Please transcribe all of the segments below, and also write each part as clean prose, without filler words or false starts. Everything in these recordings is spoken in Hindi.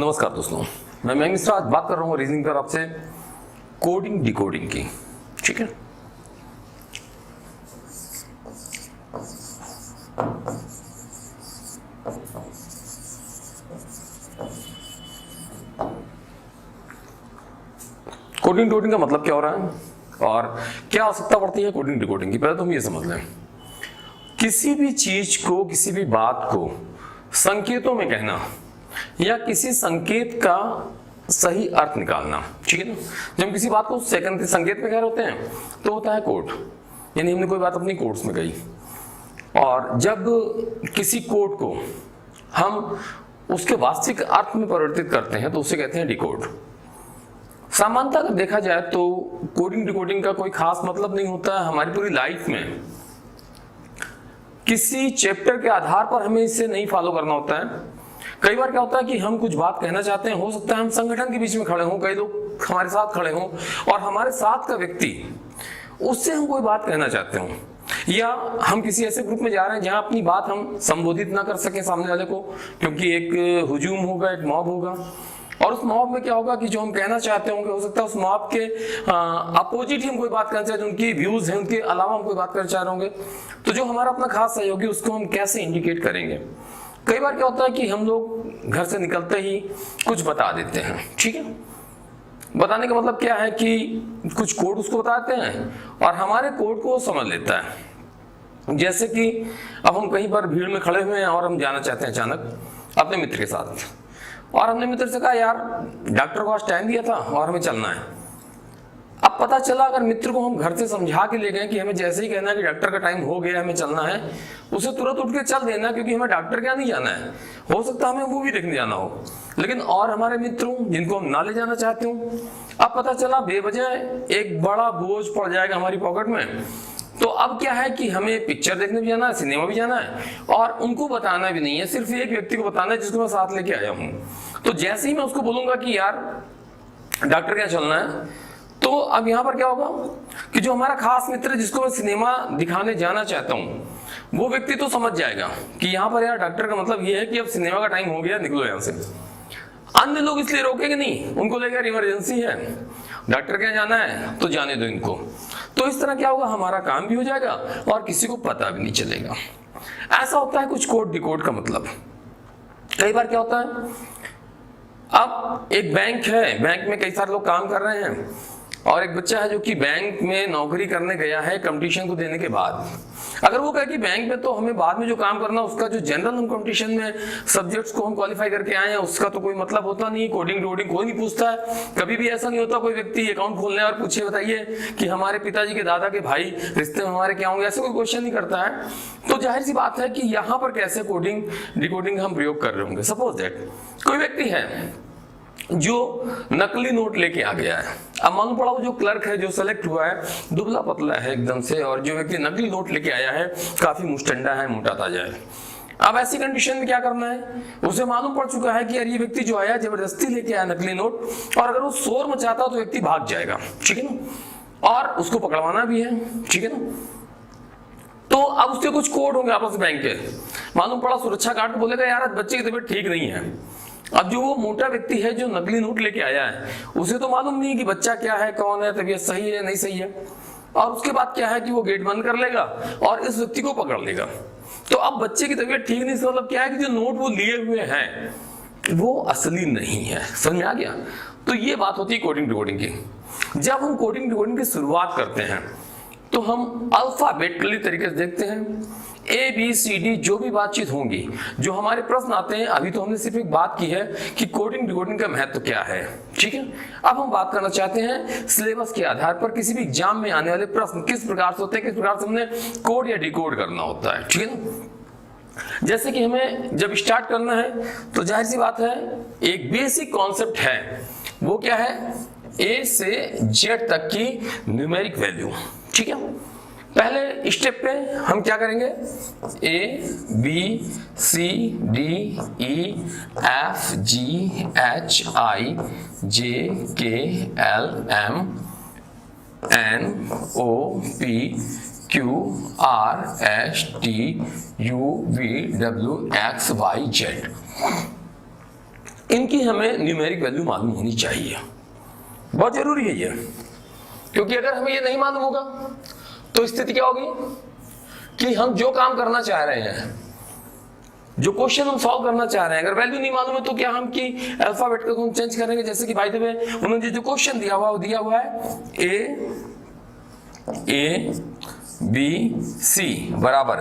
नमस्कार दोस्तों, मैं मयंक मिश्रा आज बात कर रहा हूँ रीजनिंग पर आपसे कोडिंग डिकोडिंग की। ठीक है, कोडिंग डिकोडिंग का मतलब क्या हो रहा है और क्या आवश्यकता पड़ती है कोडिंग डिकोडिंग की, पहले तो हम ये समझ लें। किसी भी चीज को, किसी भी बात को संकेतों में कहना या किसी संकेत का सही अर्थ निकालना। ठीक है ना, जब हम किसी बात को सेकंड संकेत में कह रहे होते हैं तो होता है कोड, यानी हमने कोई बात अपनी कोड्स में कही। और जब किसी कोड को हम उसके वास्तविक अर्थ में परिवर्तित करते हैं तो उसे कहते हैं डिकोड। सामान्यतः अगर देखा जाए तो कोडिंग डिकोडिंग का कोई खास मतलब नहीं होता है। हमारी पूरी लाइफ में किसी चैप्टर के आधार पर हमें इसे नहीं फॉलो करना होता है। कई बार क्या होता है कि हम कुछ बात कहना चाहते हैं, हो सकता है हम संगठन के बीच में खड़े हों, कई लोग हमारे साथ खड़े हों और हमारे साथ का व्यक्ति, उससे हम कोई बात कहना चाहते हों, या हम किसी ऐसे ग्रुप में जा रहे हैं जहां अपनी बात हम संबोधित ना कर सके सामने वाले को, क्योंकि एक हुजूम होगा, एक मॉब होगा। और उस मॉब में क्या होगा कि जो हम कहना चाहते होंगे, हो सकता है उस मॉब के अपोजिट ही हम कोई बात करना चाहते हैं, उनकी व्यूज हैं, उनके अलावा हम कोई बात करना चाह रहे होंगे। तो जो हमारा अपना खास सहयोगी, उसको हम कैसे इंडिकेट करेंगे। कई बार क्या होता है कि हम लोग घर से निकलते ही कुछ बता देते हैं। ठीक है, बताने का मतलब क्या है कि कुछ कोड उसको बताते हैं और हमारे कोड को समझ लेता है। जैसे कि अब हम कहीं पर भीड़ में खड़े हुए हैं और हम जाना चाहते हैं अचानक अपने मित्र के साथ, और हमने मित्र से कहा यार डॉक्टर को आज टाइम दिया था और हमें चलना है। अब पता चला अगर मित्र को हम घर से समझा के ले गए कि हमें जैसे ही कहना है कि डॉक्टर का टाइम हो गया, हमें चलना है, उसे तुरंत उठ के चल देना, क्योंकि हमें डॉक्टर क्या नहीं जाना है, हो सकता है हमें मूवी देखने जाना हो। लेकिन और हमारे मित्र जिनको हम ना ले जाना चाहते हो, अब पता चला बेवजह एक बड़ा बोझ पड़ जाएगा हमारी पॉकेट में। तो अब क्या है कि हमें पिक्चर देखने भी जाना है, सिनेमा भी जाना है, और उनको बताना भी नहीं है, सिर्फ एक व्यक्ति को बताना है जिसको मैं साथ लेके आया हूँ। तो जैसे ही मैं उसको बोलूंगा कि यार डॉक्टर क्या चलना है, तो अब यहाँ पर क्या होगा कि जो हमारा खास मित्र जिसको मैं सिनेमा दिखाने जाना चाहता हूँ, वो व्यक्ति तो समझ जाएगा कि यहाँ पर यार डॉक्टर का मतलब ये है कि अब सिनेमा का टाइम हो गया, निकलो यहाँ से। अन्य लोग इसलिए रोकेंगे नहीं, उनको लगेगा इमरजेंसी है, डॉक्टर क्या जाना है तो जाने दो इनको। तो इस तरह क्या होगा, हमारा काम भी हो जाएगा और किसी को पता भी नहीं चलेगा। ऐसा होता है कुछ कोड डिकोड का मतलब। कई बार क्या होता है, अब एक बैंक है, बैंक में कई सारे लोग काम कर रहे हैं और एक बच्चा है जो कि बैंक में नौकरी करने गया है कंपटीशन को देने के बाद। अगर वो कहे कि बैंक में तो हमें बाद में जो काम करना, उसका जो जनरल हम कंपटीशन में सब्जेक्ट्स को हम क्वालिफाई करके आए हैं, उसका तो कोई मतलब होता नहीं। कोडिंग डिकोडिंग कोई नहीं पूछता है। कभी भी ऐसा नहीं होता कोई व्यक्ति अकाउंट खोलने और पूछे बताइए कि हमारे पिताजी के दादा के भाई रिश्ते में हमारे क्या होंगे, ऐसे कोई क्वेश्चन नहीं करता है। तो जाहिर सी बात है कि यहाँ पर कैसे कोडिंग डिकोडिंग हम प्रयोग कर रहे होंगे। सपोज दैट कोई व्यक्ति है जो नकली नोट लेके आ गया है। अब मालूम पड़ा वो जो क्लर्क है जो सेलेक्ट हुआ है दुबला पतला है एकदम से, और जो व्यक्ति नकली नोट लेके आया है काफी मुस्टंडा है, मोटा ताजा है। अब ऐसी कंडीशन में क्या करना है, उसे मालूम पड़ चुका है कि यार ये व्यक्ति जो आया जबरदस्ती लेके आया नकली नोट, और अगर वो शोर मचाता तो व्यक्ति भाग जाएगा। ठीक है ना, और उसको पकड़वाना भी है। ठीक है ना, तो अब उसके कुछ कोड होंगे आपस में बैंक के। मालूम पड़ा सुरक्षा गार्ड को बोलेगा यार बच्चे की तबीयत ठीक नहीं है। अब जो वो मोटा व्यक्ति है जो नकली नोट लेके आया है, उसे तो मालूम नहीं कि बच्चा क्या है, कौन है, तबीयत सही है नहीं सही है। और उसके बाद क्या है कि वो गेट बंद कर लेगा और इस व्यक्ति को पकड़ लेगा। तो अब बच्चे की तबीयत ठीक नहीं, मतलब क्या है कि जो नोट वो लिए हुए हैं वो असली नहीं है। समझ में आ गया? तो ये बात होती है कोडिंग डिकोडिंग की। जब हम कोडिंग डिकोडिंग की शुरुआत करते हैं तो हम अल्फाबेटिकली तरीके से देखते हैं। ABCD जो भी बातचीत होंगी, जो हमारे प्रश्न आते हैं, अभी तो हमने सिर्फ एक बात की है कि कोडिंग डिकोडिंग का महत्व क्या है। ठीक है, अब हम बात करना चाहते हैं सिलेबस के आधार पर किसी भी एग्जाम में आने वाले प्रश्न किस प्रकार से होते हैं, किस प्रकार से हमने कोड या डिकोड करना होता है। ठीक है ना, जैसे कि हमें जब स्टार्ट करना है तो जाहिर सी बात है एक बेसिक कॉन्सेप्ट है, वो क्या है, A से Z तक की न्यूमेरिक वैल्यू। ठीक है, पहले स्टेप पे हम क्या करेंगे, ABCDEFGHIJKLMNOPQRSTUVWXYZ। इनकी हमें न्यूमेरिक वैल्यू मालूम होनी चाहिए, बहुत जरूरी है ये, क्योंकि अगर हमें ये नहीं मालूम होगा तो स्थिति क्या होगी कि हम जो काम करना चाह रहे हैं, जो क्वेश्चन हम सॉल्व करना चाह रहे हैं, अगर वैल्यू नहीं मालूम है तो क्या हम की अल्फाबेट को हम चेंज करेंगे। जैसे कि भाई वे उन्होंने जो क्वेश्चन दिया हुआ है ए बी सी बराबर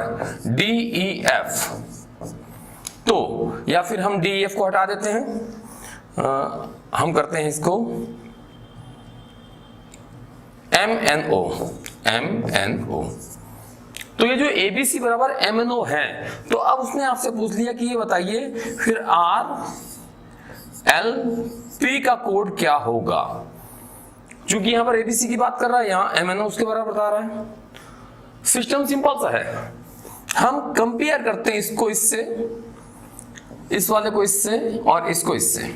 डी ई एफ, तो या फिर हम डी एफ को हटा देते हैं, हम करते हैं इसको MNO। तो ये जो ABC बराबर MNO है, तो अब उसने आपसे पूछ लिया कि ये बताइए फिर RLP का कोड क्या होगा। चूंकि यहां पर ABC की बात कर रहा है, यहां MNO उसके बराबर बता रहा है। सिस्टम सिंपल सा है, हम कंपेयर करते हैं इसको इससे, इस वाले को इससे और इसको इससे,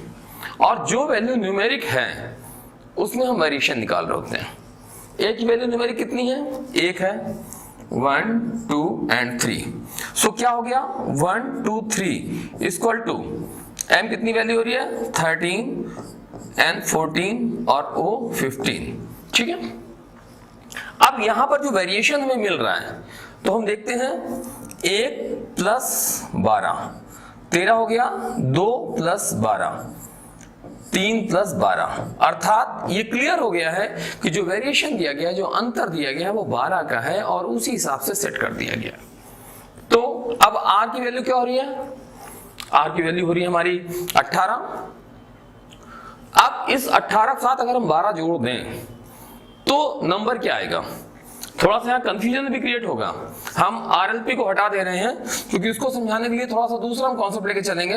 और जो वैल्यू न्यूमेरिक है उसमें हम वेरिएशन निकाल रहे होते हैं। ए की वैल्यू न्यूमेरिक कितनी है, 1 है, 1 2 एंड 3। सो क्या हो गया 1 2 3 इक्वल टू एम कितनी वैल्यू हो रही है 13 एंड 14 और ओ 15। ठीक है, अब यहां पर जो वेरिएशन हमें मिल रहा है तो हम देखते हैं 1 + 12 13 हो गया, 2 + 12 3 + 12, अर्थात ये क्लियर हो गया है कि जो वेरिएशन दिया गया है, जो अंतर दिया गया है वो 12 का है और उसी हिसाब से सेट कर दिया गया। तो अब R की वैल्यू क्या हो रही है, R की वैल्यू हो रही है हमारी 18। अब इस 18 के साथ अगर हम 12 जोड़ दें तो नंबर क्या आएगा, थोड़ा सा यहाँ कंफ्यूजन भी क्रिएट होगा। हम RLP को हटा दे रहे हैं क्योंकि उसको समझाने के लिए थोड़ा सा दूसरा हम कॉन्सेप्ट लेके चलेंगे।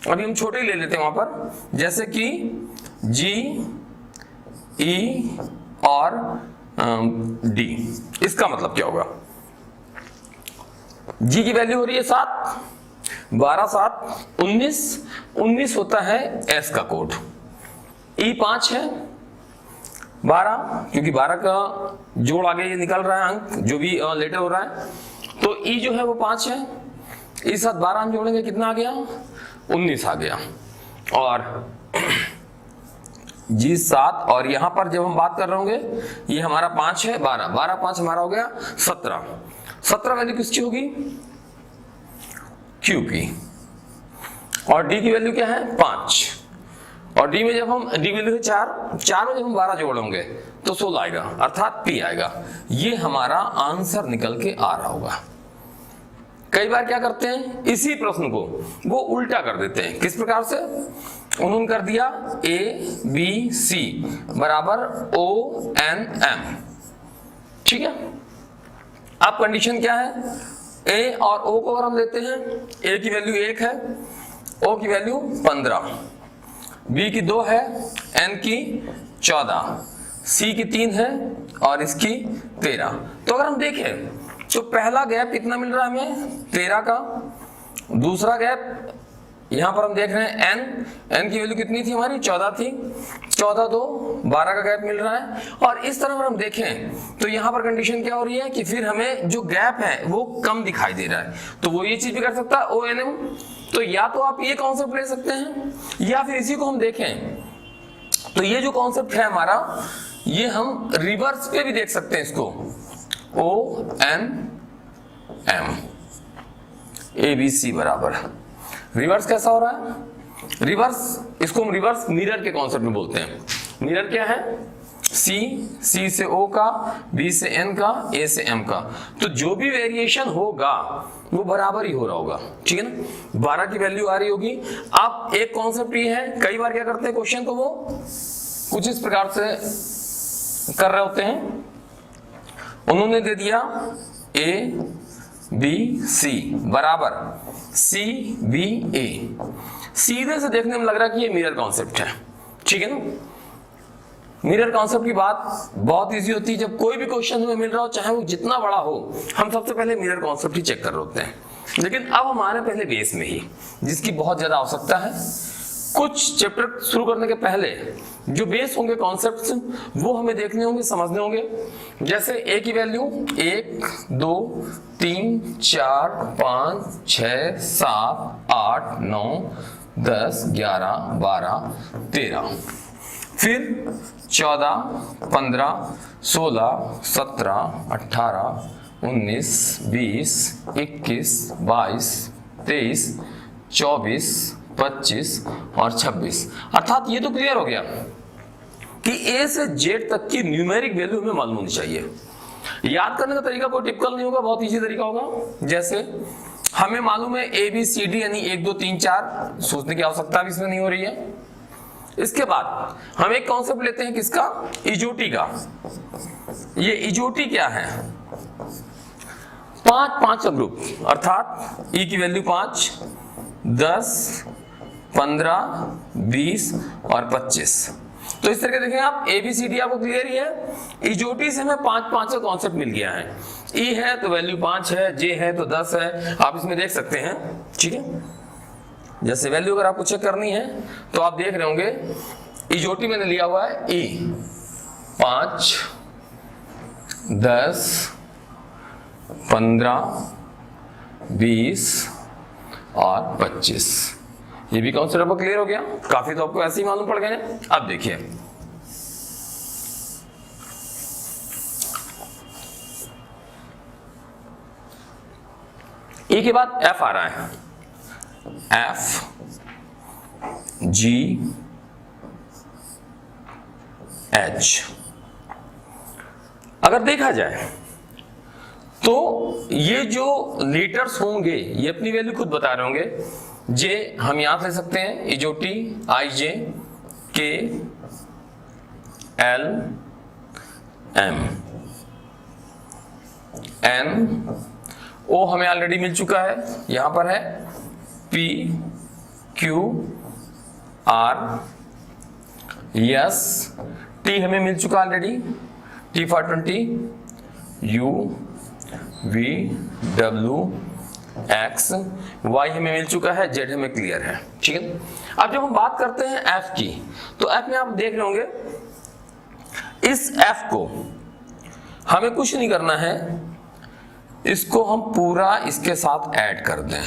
अभी हम छोटे ही ले लेते हैं वहां पर, जैसे कि G E और D। इसका मतलब क्या होगा, G की वैल्यू हो रही है 7, 12 7 19, 19 होता है S का कोड, E 5 है, 12 क्योंकि 12 का जोड़ आगे ये निकल रहा है अंक जो भी लेटर हो रहा है, तो E जो है वो 5 है, इस साथ 12 हम जोड़ेंगे कितना आ गया 19 आ गया, और G 7, और यहां पर जब हम बात कर रहे होंगे ये हमारा 5 है, 12 12 5 हमारा हो गया 17। 17 वैल्यू किसकी होगी, Q की, और D की वैल्यू क्या है 5, और D में जब हम D वैल्यू है 4 में जब हम 12 जोड़ेंगे तो 16 आएगा, अर्थात P आएगा। ये हमारा आंसर निकल के आ रहा होगा। कई बार क्या करते हैं, इसी प्रश्न को वो उल्टा कर देते हैं। किस प्रकार से, उन्होंने कर दिया ABC बराबर ONM। ठीक है, अब कंडीशन क्या है, A और O को अगर हम लेते हैं, A की वैल्यू 1 है, O की वैल्यू 15, B की 2 है, N की 14, C की 3 है और इसकी 13। तो अगर हम देखें तो पहला गैप कितना मिल रहा है हमें 13 का, दूसरा गैप यहां पर हम देख रहे हैं n की वैल्यू कितनी थी हमारी 14 थी, 14 2 12 का गैप मिल रहा है। और इस तरह अगर हम देखें तो यहां पर कंडीशन क्या हो रही है कि फिर हमें जो गैप है वो कम दिखाई दे रहा है, तो वो ये चीज भी कर सकता है ONM। तो या तो आप ये कॉन्सेप्ट ले सकते हैं, या फिर इसी को हम देखें तो ये जो कॉन्सेप्ट है हमारा, ये हम रिवर्स पे भी देख सकते हैं इसको, ONM ABC बराबर। रिवर्स कैसा हो रहा है, रिवर्स इसको हम रिवर्स मिरर के कॉन्सेप्ट में बोलते हैं। मिरर क्या है, C से O का, B से N का, A से M का, तो जो भी वेरिएशन होगा वो बराबर ही हो रहा होगा। ठीक है ना, 12 की वैल्यू आ रही होगी। अब एक कॉन्सेप्ट ये है, कई बार क्या करते हैं क्वेश्चन को वो कुछ इस प्रकार से कर रहे होते हैं, उन्होंने दे दिया ABC बराबर CBA। सीधे से देखने में लग रहा है कि ये मिरर कॉन्सेप्ट है। ठीक है ना, मिरर कॉन्सेप्ट की बात बहुत इजी होती है। जब कोई भी क्वेश्चन हमें मिल रहा हो, चाहे वो जितना बड़ा हो, हम सबसे पहले मिरर कॉन्सेप्ट ही चेक कर रहे होते हैं। लेकिन अब हमारे पहले बेस में ही, जिसकी बहुत ज्यादा आवश्यकता है, कुछ चैप्टर शुरू करने के पहले जो बेस होंगे कॉन्सेप्ट्स, वो हमें देखने होंगे, समझने होंगे। जैसे A की वैल्यू 1 2 3 4 5 6 7 8 9 10, 11, 12, 13, फिर 14, 15, 16, 17, 18, 19, 20, 21, 22, 23, 24, 25 और 26। अर्थात ये तो क्लियर हो गया कि ए से जेड तक की न्यूमेरिक वैल्यू हमें मालूम होनी चाहिए। याद करने का तरीका कोई टिपिकल नहीं होगा, बहुत इजी तरीका होगा। जैसे हमें मालूम है ए बी सी डी यानी 1 2 3 4, सोचने की आवश्यकता भी इसमें नहीं हो रही है। इसके बाद हम एक कॉन्सेप्ट लेते हैं किसका, इजोटी का। ये इजोटी क्या है, 5 5 का ग्रुप, अर्थात ई की वैल्यू 5, 10, 15, 20 और 25। तो इस तरह देखें आप, ए बी सी डी आपको क्लियर ही है। इजोटी से हमें 5 5 का कॉन्सेप्ट मिल गया है। ई है तो वैल्यू 5 है, जे है तो 10 है, आप इसमें देख सकते हैं। ठीक है, जैसे वैल्यू अगर आपको चेक करनी है तो आप देख रहे होंगे इजोटी मैंने लिया हुआ है ई 5, 10, 15, 20 और 25। ये भी कॉन्सेप्ट आपको क्लियर हो गया, काफी तो आपको ऐसे ही मालूम पड़ गए हैं। अब देखिए ई के बाद एफ आ रहा है, एफ जी एच। अगर देखा जाए तो ये जो लीटर्स होंगे ये अपनी वैल्यू खुद बता रहे होंगे। जे हम यहां ले सकते हैं, इजोटी आई जे के एल एम एन ओ हमें ऑलरेडी मिल चुका है, यहां पर है P Q R S, T हमें मिल चुका already, T for 20, U V W X, Y हमें मिल चुका है, जेड हमें क्लियर है। ठीक है, अब जब हम बात करते हैं एफ की, तो एफ में आप देख रहे होंगे इस एफ को हमें कुछ नहीं करना है, इसको हम पूरा इसके साथ ऐड कर दें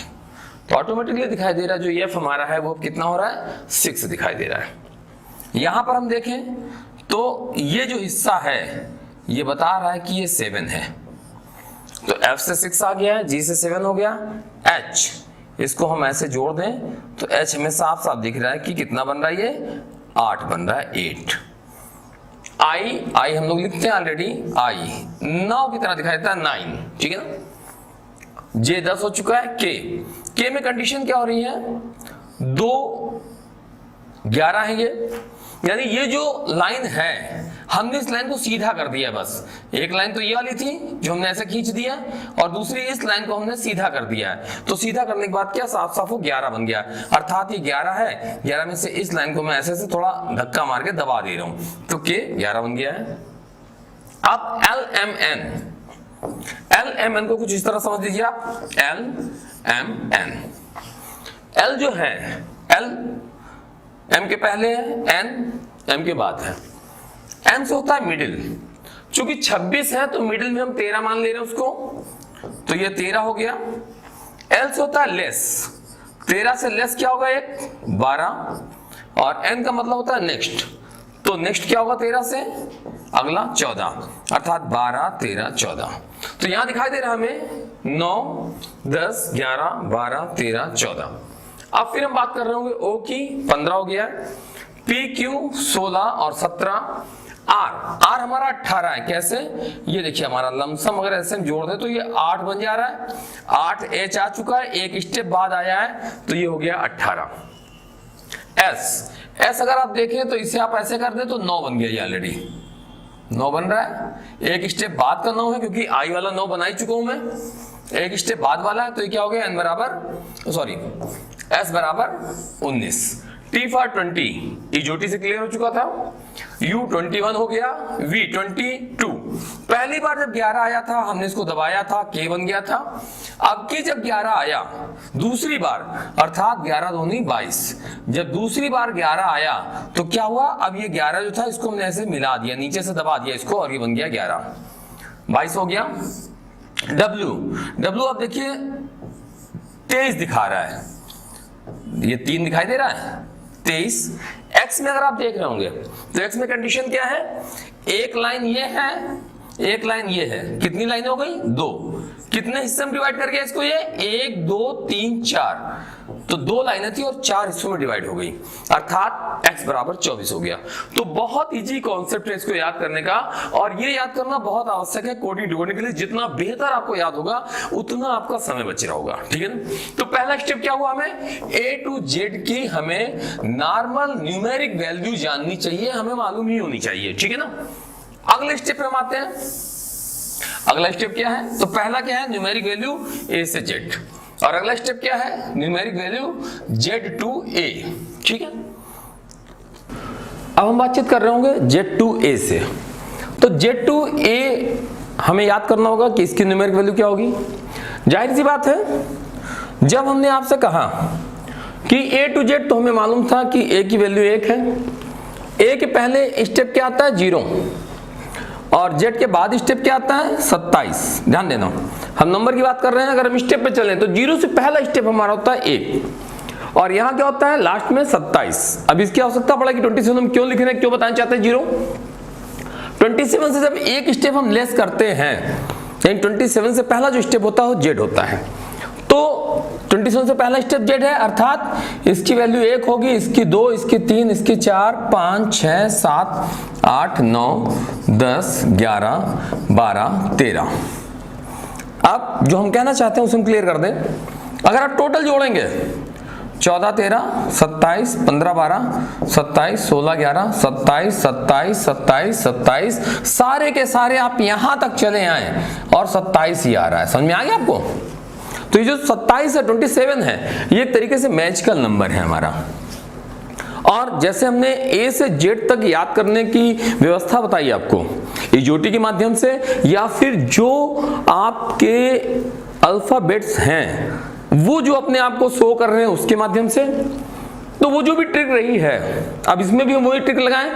तो ऑटोमेटिकली दिखाई दे रहा है जो एफ हमारा है वो कितना हो रहा है, 6 दिखाई दे रहा है। यहां पर हम देखें तो ये जो हिस्सा है ये बता रहा है कि ये 7 है, तो F से 6 आ गया है, G से 7 हो गया, H इसको हम ऐसे जोड़ दें तो H हमें साफ साफ दिख रहा है कि कितना बन रहा है, ये 8 बन रहा है, 8। I हम लोग लिखते हैं ऑलरेडी, I 9 की तरह दिखाई देता है, 9। ठीक है ना, J 10 हो चुका है, K में कंडीशन क्या हो रही है, 2 11 है ये, यानी ये जो लाइन है हमने इस लाइन को सीधा कर दिया। बस एक लाइन तो ये वाली थी जो हमने ऐसे खींच दिया और दूसरी इस लाइन को हमने सीधा कर दिया है। तो सीधा करने के बाद क्या साफ साफ वो 11 बन गया, अर्थात ये 11 है, 11 में से इस लाइन को मैं ऐसे से थोड़ा धक्का मार के दबा दे रहा हूं तो के 11 बन गया है। अब एल एम एन को कुछ इस तरह समझ लीजिए आप, एल एम एन, एल जो है एल एम के पहले है, एन एम के बाद है। एम से होता है मिडिल, चूंकि 26 है तो मिडिल में हम 13 मान ले रहे हैं उसको, तो ये 13 हो गया। एल से होता है लेस, 13 से लेस क्या होगा, एक 12, और एन का मतलब होता है नेक्स्ट, तो नेक्स्ट क्या होगा 13 से अगला 14, अर्थात 12 13 14। तो यहां दिखाई दे रहा है हमें 9 10 11 12 13 14। अब फिर हम बात कर रहे होंगे ओ की, 15 हो गया, पी क्यू 16 और 17, आर हमारा 18 है। कैसे, ये देखिए हमारा लमसम अगर ऐसे हम जोड़ दें तो ये 8 बन जा रहा है, 8 एच आ चुका है, एक स्टेप बाद आया है तो ये हो गया 18। एस अगर आप देखें तो इसे आप ऐसे कर दें तो 9 बन गया, ये ऑलरेडी 9 बन रहा है, एक स्टेप बाद का 9 है क्योंकि आई वाला 9 बना ही चुका हूं मैं, एक स्टेप बाद वाला है तो ये क्या हो गया, एन बराबर सॉरी एस बराबर 19। टी फॉर 20 इजोटी से क्लियर हो चुका था, U 21 हो गया, V 22। पहली बार जब 11 आया था हमने इसको दबाया था, K बन गया था। अब की जब 11 आया दूसरी बार, अर्थात 11 दूनी 22, जब दूसरी बार 11 आया तो क्या हुआ, अब ये 11 जो था इसको हमने ऐसे मिला दिया, नीचे से दबा दिया इसको और ये बन गया 11, 22 हो गया। W अब देखिए 23 दिखा रहा है, ये 3 दिखाई दे रहा है 23। x में अगर आप देख रहे होंगे तो x में कंडीशन क्या है, एक लाइन ये है, एक लाइन ये है, कितनी लाइन हो गई 2। कितने हिस्से में डिवाइड कर गया इसको, ये 1 2 3 4, तो 2 लाइनें थी और 4 हिस्सों में डिवाइड हो गई, अर्थात x बराबर 24 हो गया। तो बहुत इजी कॉन्सेप्ट है इसको याद करने का, और ये याद करना बहुत आवश्यक है कोडिंग डिकोडिंग के लिए। जितना बेहतर आपको याद होगा उतना आपका समय बच रहा होगा, ठीक है ना। तो पहला स्टेप क्या हुआ, हमें A to Z की हमें नॉर्मल न्यूमेरिक वैल्यू जाननी चाहिए, हमें मालूम ही होनी चाहिए, ठीक है ना। अगले स्टेप पे हम आते हैं। अगला स्टेप क्या है, तो पहला क्या है, न्यूमेरिक वैल्यू A से Z, और अगला स्टेप क्या है, numeric value Z to A, ठीक है। अब हम बातचीत कर रहे होंगे Z to A से, तो Z to A हमें याद करना होगा कि इसकी न्यूमेरिक वैल्यू क्या होगी। जाहिर सी बात है, जब हमने आपसे कहा कि A to Z, तो हमें मालूम था कि A की वैल्यू 1 है, A के पहले स्टेप क्या आता है 0, और Z के बाद स्टेप क्या आता है 27। ध्यान देना, हम नंबर की बात कर रहे हैं। अगर हम स्टेप पे चलें तो 0 से पहला स्टेप हमारा होता है 1, और यहाँ क्या होता है लास्ट में 27। अब इसकी आवश्यकता पड़ा कि 27 हम क्यों लिख रहे हैं, क्यों बताना चाहते हैं 0। 27 से जब एक स्टेप हम लेस करते हैं, यानी 27 से पहला जो स्टेप होता है वो Z होता है, तो 27 से पहला स्टेप Z है, अर्थात इसकी वैल्यू 1 होगी, इसकी 2, इसकी 3, इसकी 4, 5, 6, 7, 8, 9, 10, 11, 12, 13। अब जो हम कहना चाहते हैं उसे हम क्लियर कर दें। अगर आप टोटल जोड़ेंगे 14, 13, 27, 15, 12, 27, 16, 11, 27, 27, 27, 27, सारे के सारे आप यहां तक चले आए और 27 ही आ रहा है। समझ में आ गया आपको। तो ये जो 27 है 27 है, ये एक तरीके से मैजिकल नंबर है हमारा। और जैसे हमने A से Z तक याद करने की व्यवस्था बताई आपको इजोटी के माध्यम से, या फिर जो आपके अल्फाबेट्स हैं वो जो अपने आप को शो कर रहे हैं उसके माध्यम से, तो वो जो भी ट्रिक रही है, अब इसमें भी हम वही ट्रिक लगाएं।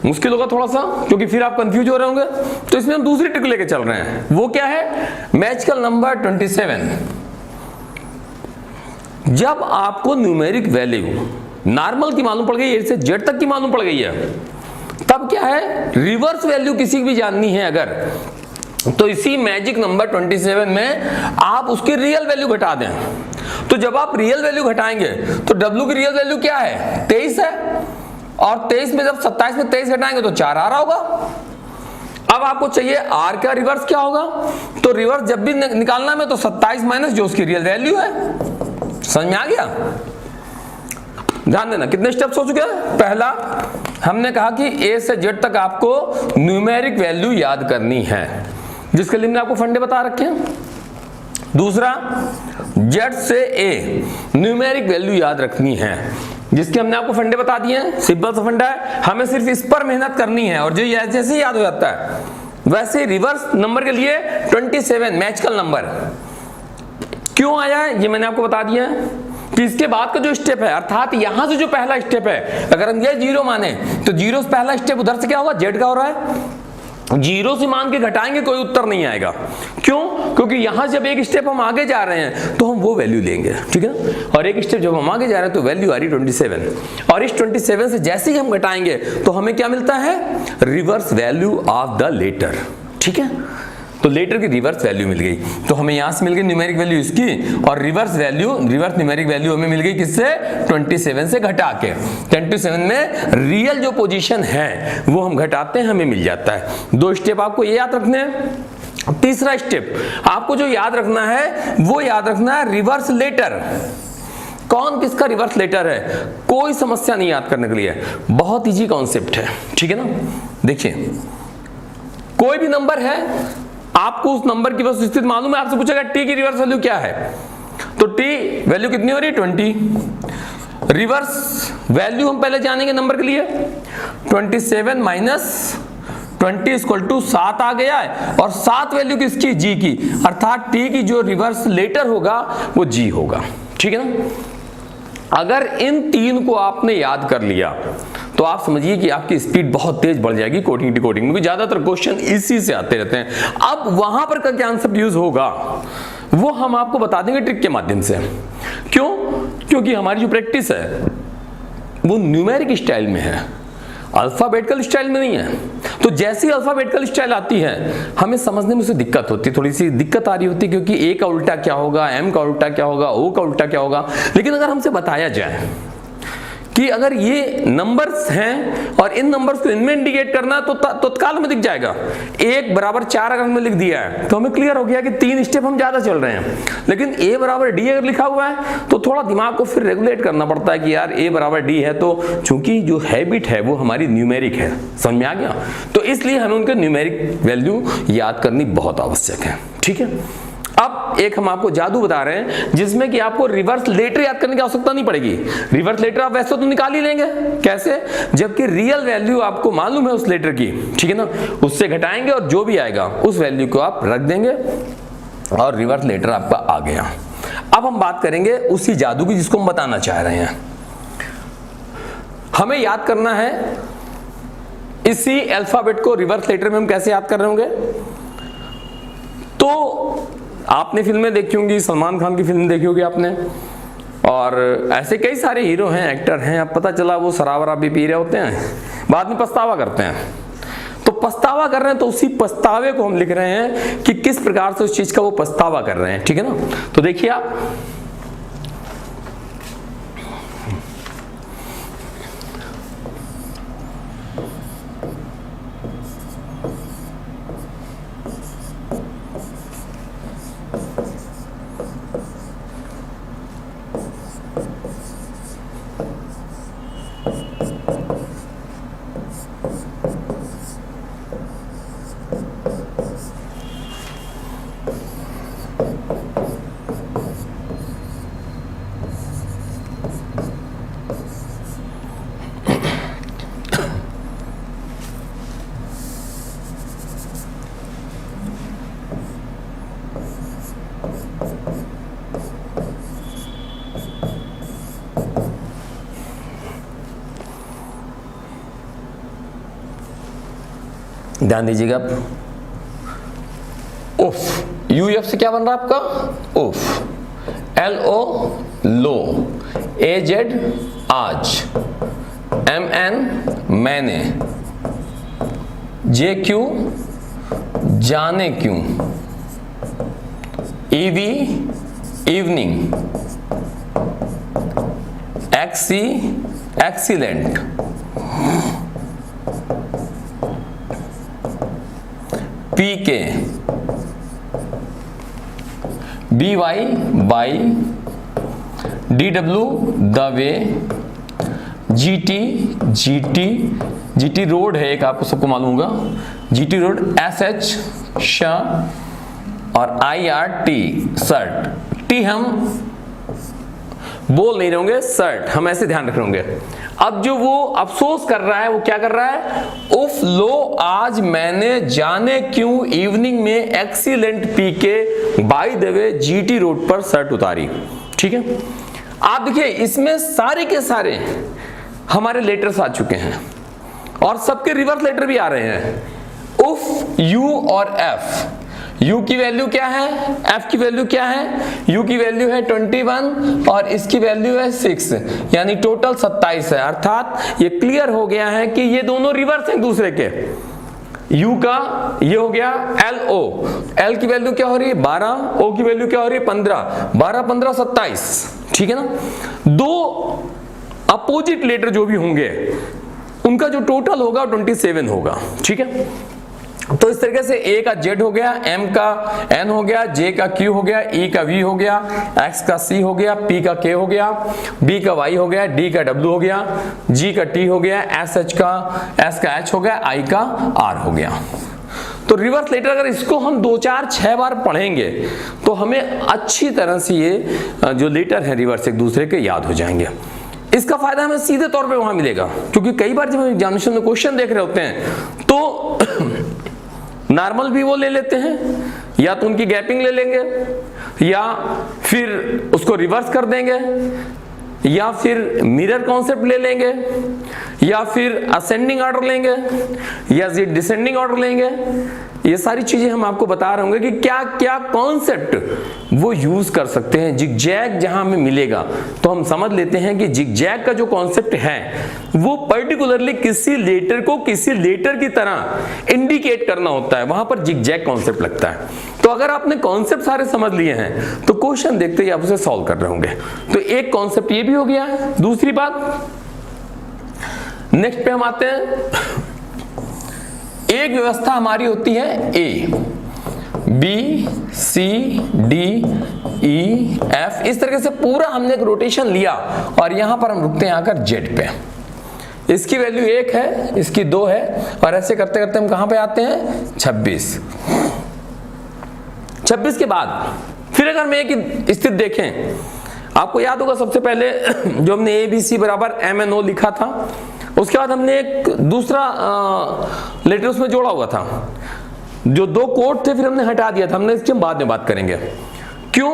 मुश्किल होगा थोड़ा सा, क्योंकि फिर आप कंफ्यूज हो रहे होंगे, तो इसमें हम दूसरी ट्रिक लेके चल रहे हैं। वो क्या है, मैजिकल नंबर 27। जब आपको न्यूमेरिक वैल्यू नॉर्मल की मालूम पड़ गई, इससे Z तक की मालूम पड़ गई है, तब क्या है, रिवर्स वैल्यू किसी की भी जाननी है अगर, तो इसी मैजिक नंबर 27 में आप उसकी रियल वैल्यू घटा दें। तो जब आप रियल वैल्यू घटाएंगे तो W की रियल वैल्यू क्या है, 23 है, और 23 में जब 27 में 23 घटाएंगे तो 4 आ रहा होगा। अब आपको चाहिए R का रिवर्स क्या होगा, तो रिवर्स जब भी निकालना में तो 27 माइनस जो उसकी रियल वैल्यू है। समझ में आ गया। ध्यान देना, कितने स्टेप्स हो चुके हैं। पहला हमने कहा कि A से Z तक आपको न्यूमेरिक वैल्यू याद करनी है, जिसके लिए मैंने आपको फंडे बता रखे हैं। दूसरा, Z से A न्यूमेरिक वैल्यू याद रखनी है, जिसके हमने आपको फंडे बता दिए हैं। सिंपल सा फंडा है, हमें सिर्फ इस पर मेहनत करनी है, और जो जैसे ही याद हो जाता है वैसे रिवर्स नंबर के लिए 27 मैजिकल नंबर क्यों आया है ये मैंने आपको बता दिया है कि इसके बाद का जो स्टेप है, अर्थात यहां से जो पहला स्टेप है, अगर हम ये 0 माने तो 0 से पहला स्टेप उधर से क्या होगा, Z का हो रहा है। 0 से मान के घटाएंगे कोई उत्तर नहीं आएगा। क्यों, क्योंकि यहां जब एक स्टेप हम आगे जा रहे हैं तो हम वो वैल्यू लेंगे, ठीक है ना। और एक स्टेप जब हम आगे जा रहे हैं तो वैल्यू आ रही 27, और इस 27 से जैसे ही हम घटाएंगे तो हमें क्या मिलता है, reverse value of the letter, ठीक है। तो लेटर की रिवर्स वैल्यू मिल गई, तो हमें यहां से मिल गई न्यूमेरिक वैल्यू इसकी, और रिवर्स न्यूमेरिक वैल्यू हमें मिल गई किससे, 27 से घटा के। 27 में रियल जो पोजीशन है वो हम घटाते हैं, हमें मिल जाता है। 2 स्टेप आपको ये याद रखने हैं। तीसरा स्टेप आपको जो याद रखना है वो याद रखना है रिवर्स लेटर। कौन किसका रिवर्स लेटर है, कोई समस्या नहीं याद करने के लिए, बहुत इजी कॉन्सेप्ट है, ठीक है ना। देखिए, कोई भी नंबर है, आपको उस नंबर की वस्तुस्थिति मालूम है, आपसे पूछेगा टी की रिवर्स वैल्यू क्या है, तो टी वैल्यू कितनी हो रही है 20। रिवर्स वैल्यू हम पहले जानेंगे नंबर के लिए, 27 माइनस 20 इक्वल टू 7 आ गया है, और 7 वैल्यू किसकी, जी की, अर्थात टी की जो रिवर्स लेटर होगा वो जी होगा, ठीक है ना। अगर इन 3 को आपने याद कर लिया तो आप समझिए कि आपकी स्पीड बहुत तेज बढ़ जाएगी कोडिंग डिकोडिंग में, क्योंकि ज्यादातर क्वेश्चन इसी से आते रहते हैं। अब वहां पर क्या आंसर यूज होगा वो हम आपको बता देंगे ट्रिक के माध्यम से। क्यों, क्योंकि हमारी जो प्रैक्टिस है वो न्यूमेरिक स्टाइल में है, अल्फाबेटिकल स्टाइल में नहीं है। तो जैसी अल्फाबेटिकल स्टाइल आती है हमें समझने में उसे दिक्कत होती है, थोड़ी सी दिक्कत आ रही होती है, क्योंकि ए का उल्टा क्या होगा, एम का उल्टा क्या होगा, ओ का उल्टा क्या होगा। लेकिन अगर हमसे बताया जाए कि अगर ये नंबर्स हैं और इन नंबर्स को इनमें इंडिकेट करना है तो तत्काल में दिख जाएगा। 1 बराबर 4 अगर हमने लिख दिया है तो हमें क्लियर हो गया कि 3 स्टेप हम ज्यादा चल रहे हैं। लेकिन a बराबर d अगर लिखा हुआ है तो थोड़ा दिमाग को फिर रेगुलेट करना पड़ता है कि यार a बराबर d है, तो चूंकि जो हैबिट है वो हमारी न्यूमेरिक है, समझ में आ गया। तो इसलिए हमें उनके न्यूमेरिक वैल्यू याद करनी बहुत आवश्यक है, ठीक है। अब एक हम आपको जादू बता रहे हैं जिसमें कि आपको रिवर्स लेटर याद करने की आवश्यकता नहीं पड़ेगी। रिवर्स लेटर आप वैसे तो निकाल ही लेंगे, कैसे, जबकि रियल वैल्यू आपको मालूम है उस लेटर की, ठीक है ना, उससे घटाएंगे और जो भी आएगा उस वैल्यू को आप रख देंगे और रिवर्स लेटर आपका आ गया। अब हम बात करेंगे उसी जादू की जिसको हम बताना चाह रहे हैं। हमें याद करना है इसी अल्फाबेट को रिवर्स लेटर में हम कैसे याद कर रहे होंगे। तो आपने फिल्में देखी होंगी, सलमान खान की फिल्म देखी होगी आपने, और ऐसे कई सारे हीरो हैं, एक्टर हैं। अब पता चला वो शराब वराब भी पी रहे होते हैं, बाद में पछतावा करते हैं। तो पछतावा कर रहे हैं तो उसी पछतावे को हम लिख रहे हैं कि किस प्रकार से उस चीज का वो पछतावा कर रहे हैं, ठीक है ना। तो देखिए आप, ध्यान दीजिएगा। उफ, यूएफ से क्या बन रहा है आपका, उफ। LO लो, AZ आज, MN मैंने, JQ जाने क्यों, EV evening, XC excellent, PK BY by, DW the way, GT road है एक, आपको सबको मालूम होगा, GT रोड, SH शाह और IRT शर्ट। टी हम बोल नहीं रहोगे, शर्ट हम ऐसे ध्यान रख रहोगे। अब जो वो अफसोस कर रहा है वो क्या कर रहा है, उफ लो आज मैंने जाने क्यों इवनिंग में एक्सीलेंट पी के by the way GT road पर शर्ट उतारी, ठीक है। आप देखिए इसमें सारे के सारे हमारे लेटर्स आ चुके हैं और सबके रिवर्स लेटर भी आ रहे हैं, उफ, यू और एफ। U की वैल्यू क्या है, F की वैल्यू क्या है, U की वैल्यू है 21 और इसकी वैल्यू है 6, यानी टोटल 27 है। अर्थात ये क्लियर हो गया है कि ये दोनों रिवर्स हैं दूसरे के। U का ये हो गया LO, L की वैल्यू क्या हो रही है 12, O की वैल्यू क्या हो रही है 15, 12 15 27, ठीक है ना। दो अपोजिट लेटर जो भी होंगे उनका जो टोटल होगा 27 होगा, ठीक है। तो इस तरीके से A का Z हो गया, M का N हो गया, J का Q हो गया, E का V हो गया, X का C हो गया, P का K हो गया, B का Y हो गया, D का W हो गया, G का T हो गया, S का H हो गया, I का R हो गया। तो रिवर्स लेटर अगर इसको हम 2 4 6 बार पढ़ेंगे तो हमें अच्छी तरह से ये जो लेटर है रिवर्स एक दूसरे के याद हो जाएंगे। इसका फायदा हमें सीधे तौर पे वहां मिलेगा, क्योंकि कई बार जब हम एग्जामिनेशन में क्वेश्चन देख रहे होते हैं तो नॉर्मल भी वो ले लेते हैं, या तो उनकी गैपिंग ले लेंगे या फिर उसको रिवर्स कर देंगे या फिर मिरर कॉन्सेप्ट ले लेंगे या फिर असेंडिंग ऑर्डर लेंगे या डिसेंडिंग ऑर्डर लेंगे ये सारी चीजें हम आपको बता रहे होंगे कि क्या क्या कॉन्सेप्ट वो यूज कर सकते हैं। जिगजैग जहां हमें मिलेगा तो हम समझ लेते हैं कि जिगजैग का जो कॉन्सेप्ट है वो पर्टिकुलरली किसी लेटर को किसी लेटर की तरह इंडिकेट करना होता है, वहां पर जिगजैग कॉन्सेप्ट लगता है। तो अगर आपने कॉन्सेप्ट सारे समझ लिए हैं तो क्वेश्चन देखते ही आप उसे सॉल्व कर रहे होंगे। तो एक कॉन्सेप्ट ये भी हो गया है। दूसरी बात, नेक्स्ट पे हम आते हैं। एक व्यवस्था हमारी होती है ए, बी, सी, डी, ई, एफ, इस तरीके से पूरा हमने एक रोटेशन लिया और यहां पर हम रुकते हैं आकर जेड पे। इसकी वैल्यू 1 है, इसकी 2 है, और ऐसे करते करते हम कहां पे आते हैं 26। 26 के बाद फिर अगर हम एक स्थिति देखें, आपको याद होगा सबसे पहले जो हमने ए बी सी बराबर एम एन ओ लिखा था, उसके बाद हमने एक दूसरा लेटर उसमें जोड़ा हुआ था। जो 2 कोड थे फिर हमने हटा दिया था, हमने इसकी हम बाद में बात करेंगे। क्यों?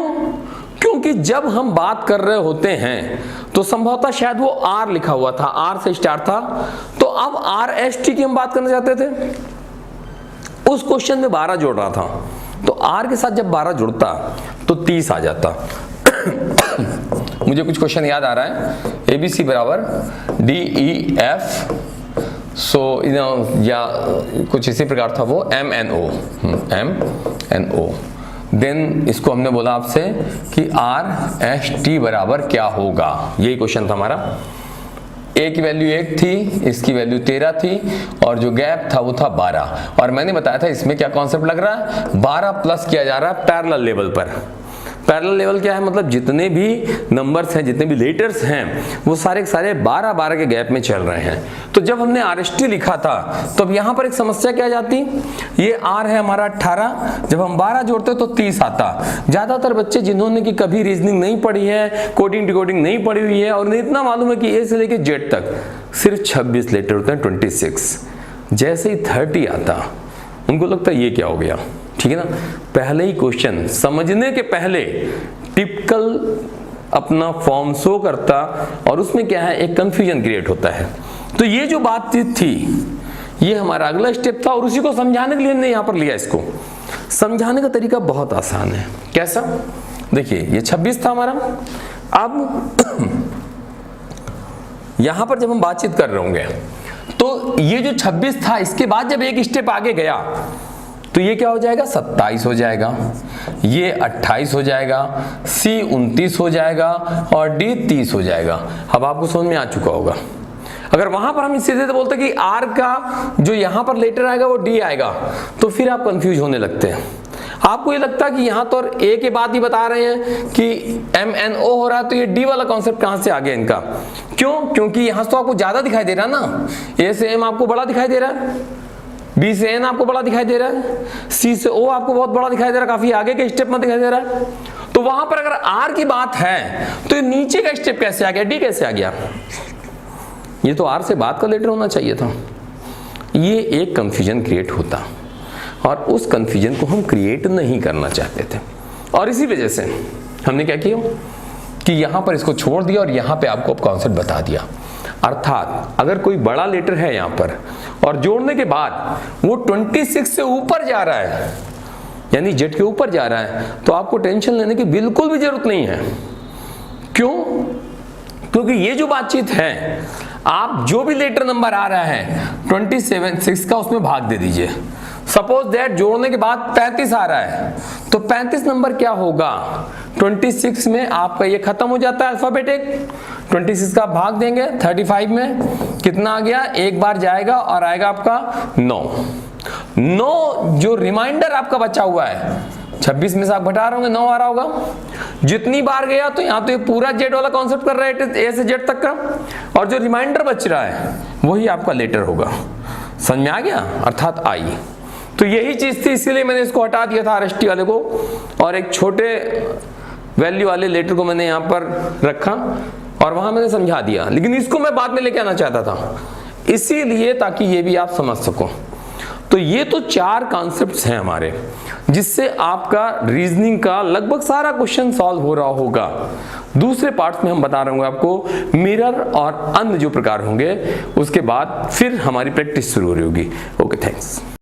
क्योंकि जब हम बात कर रहे होते हैं तो संभवतः शायद वो आर लिखा हुआ था, आर से स्टार्ट था, तो अब आर एस टी की हम बात करना चाहते थे। उस क्वेश्चन में 12 जोड़ रहा था, तो आर के साथ जब 12 जुड़ता तो 30 आ जाता। मुझे कुछ क्वेश्चन याद आ रहा है, ए बी सी बराबर डी ई एफ, सो या कुछ इसी प्रकार था वो, एम एन ओ। देन इसको हमने बोला आपसे कि आर एस टी बराबर क्या होगा, यही क्वेश्चन था हमारा। ए की वैल्यू 1 थी, इसकी वैल्यू 13 थी, और जो गैप था वो था 12। और मैंने बताया था इसमें क्या कॉन्सेप्ट लग रहा है, 12 प्लस किया जा रहा है पैरेलल लेवल पर। पैरेलल लेवल क्या है, मतलब जितने भी नंबर्स हैं, जितने भी लेटर्स हैं, वो सारे के सारे 12-12 के गैप में चल रहे हैं। तो जब हमने आरएसटी लिखा था तो अब यहाँ पर एक समस्या क्या जाती, ये आर है हमारा 18, जब हम 12 जोड़ते तो 30 आता। ज्यादातर बच्चे जिन्होंने कि कभी रीजनिंग नहीं पढ़ी है, कोडिंग डिकोडिंग नहीं पढ़ी हुई है, और इतना मालूम है कि ए से लेके जेड तक सिर्फ 26 लेटर होते हैं, 26। जैसे ही 30 आता उनको लगता है ये क्या हो गया, ठीक है ना। पहले ही क्वेश्चन समझने के पहले टिपिकल अपना फॉर्म शो करता, और उसमें क्या है, एक कंफ्यूजन क्रिएट होता है। तो ये जो बातचीत थी ये हमारा अगला स्टेप था, और उसी को समझाने के लिए हमने यहां पर लिया। इसको समझाने का तरीका बहुत आसान है। कैसा, देखिए ये 26 था हमारा। अब यहां पर जब हम बातचीत कर रहे होंगे तो ये जो 26 था, इसके बाद जब एक स्टेप आगे गया तो ये क्या हो जाएगा, 27 हो जाएगा, ये 28 हो जाएगा, सी 29 हो जाएगा, और डी 30 हो जाएगा। अब आपको समझ में आ चुका होगा। अगर वहां पर हम सीधे बोलते कि आर का जो यहां पर लेटर आएगा वो डी आएगा, तो फिर आप कंफ्यूज होने लगते हैं। आपको ये लगता है कि यहां तो ए के बाद ही बता रहे हैं कि एम एन ओ हो रहा है, तो ये डी वाला कॉन्सेप्ट कहां से आ गया इनका। क्यों? क्योंकि यहां तो आपको ज्यादा दिखाई दे रहा है ना, ए से एम आपको बड़ा दिखाई दे रहा है, बी से एन आपको बड़ा दिखाई दे रहा है, सी से ओ आपको बहुत बड़ा दिखाई दे रहा है, काफी आगे के स्टेप में दिखाई दे रहा है। तो वहां पर अगर आर की बात है तो नीचे का स्टेप कैसे आ गया, डी कैसे आ गया? ये तो आर से बात का लेटर होना चाहिए था। ये एक कंफ्यूजन क्रिएट होता, और उस कंफ्यूजन को हम क्रिएट नहीं करना चाहते थे, और इसी वजह से हमने क्या किया कि यहां पर इसको छोड़ दिया और यहां पे आपको कॉन्सेप्ट बता दिया। अर्थात अगर कोई बड़ा लेटर है यहां पर और जोड़ने के बाद वो 26 से ऊपर जा रहा है, यानी जेड के ऊपर जा रहा है, तो आपको टेंशन लेने की बिल्कुल भी जरूरत नहीं है। क्यों? क्योंकि ये जो बातचीत है, आप जो भी लेटर नंबर आ रहा है 27 का उसमें भाग दे दीजिए। सपोज दैट जोड़ने के बाद 35 आ रहा है, तो 35 नंबर क्या होगा, 26 में आपका ये खत्म हो जाता है अल्फाबेटिक। 26 का भाग देंगे 35 में, कितना आ गया, एक बार जाएगा और आएगा आपका 9। जो रिमाइंडर आपका बचा हुआ है 26 में से आप घटा रहे होंगे, 9 आ रहा होगा। जितनी बार गया तो यहाँ तो ये पूरा जेड वाला कॉन्सेप्ट कर रहा है, ए से जेड तक का, और जो रिमाइंडर बच रहा है वही आपका लेटर होगा। समझ में आ गया, अर्थात आई। तो यही चीज थी, इसीलिए मैंने इसको हटा दिया था आरएसटी वाले को, और एक छोटे वैल्यू वाले लेटर को मैंने यहाँ पर रखा और वहां मैंने समझा दिया। लेकिन इसको मैं बाद में लेके आना चाहता था, इसीलिए ताकि ये भी आप समझ सको। तो ये तो 4 कॉन्सेप्ट्स हैं हमारे, जिससे आपका रीजनिंग का लगभग सारा क्वेश्चन सॉल्व हो रहा होगा। दूसरे पार्ट्स में हम बता रहे होंगे आपको मिरर और अन्य जो प्रकार होंगे, उसके बाद फिर हमारी प्रैक्टिस शुरू हो रही होगी। Okay, thanks.